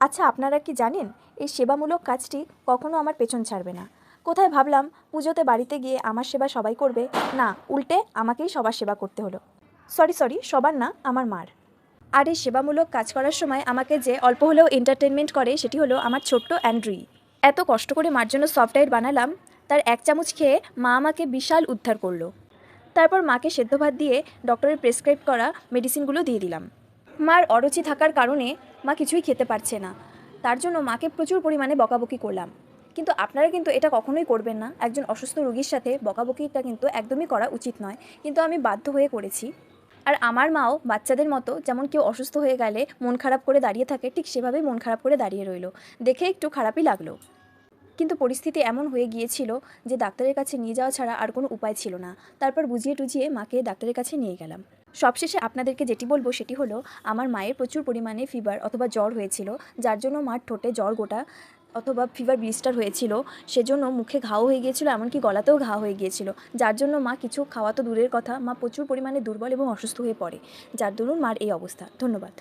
আচ্ছা, আপনারা কি জানেন এই সেবামূলক কাজটি কখনো আমার পেছন ছাড়বে না। কোথায় ভাবলাম পুজোতে বাড়িতে গিয়ে আমার সেবা সবাই করবে, না উল্টে আমাকেই সবার সেবা করতে হলো। সরি সবার না, আমার মার। আর এই সেবামূলক কাজ করার সময় আমাকে যে অল্প হলেও এন্টারটেনমেন্ট করে সেটি হলো আমার ছোট্ট অ্যান্ড্রি। এত কষ্ট করে মার জন্য সফট ডায়েট বানালাম, তার 1 চামচ খেয়ে মা আমাকে বিশাল উদ্ধার করলো। তারপর মাকে সেদ্ধ ভাত দিয়ে ডক্টরের প্রেসক্রাইব করা মেডিসিনগুলো দিয়ে দিলাম। মার অরুচি থাকার কারণে মা কিছুই খেতে পারছে না, তার জন্য মাকে প্রচুর পরিমাণে বকাবকি করলাম। কিন্তু আপনারা কিন্তু এটা কখনোই করবেন না, একজন অসুস্থ রোগীর সাথে বকাবকিটা কিন্তু একদমই করা উচিত নয়, কিন্তু আমি বাধ্য হয়ে করেছি। আর আমার মাও বাচ্চাদের মতো যেমন কেউ অসুস্থ হয়ে গেলে মন খারাপ করে দাঁড়িয়ে থাকে, ঠিক সেভাবেই মন খারাপ করে দাঁড়িয়ে রইল। দেখে একটু খারাপই লাগলো, কিন্তু পরিস্থিতি এমন হয়ে গিয়েছিল যে ডাক্তারের কাছে নিয়ে যাওয়া ছাড়া আর কোনো উপায় ছিল না। তারপর বুঝিয়ে টুঝিয়ে মাকে ডাক্তারের কাছে নিয়ে গেলাম। সবশেষে আপনাদেরকে যেটি বলবো সেটি হলো, আমার মায়ের প্রচুর পরিমাণে ফিভার অথবা জ্বর হয়েছিল, যার জন্য মার ঠোঁটে জ্বর গোটা অথবা ফিভার ব্লিস্টার হয়েছিল। সেজন্য মুখে ঘাও হয়ে গিয়েছিল, এমনকি গলাতেও ঘা হয়ে গিয়েছিল, যার জন্য মা কিছু খাওয়া তো দূরের কথা, মা প্রচুর পরিমাণে দুর্বল এবং অসুস্থ হয়ে পড়ে, যার দরুন মার এই অবস্থা। ধন্যবাদ।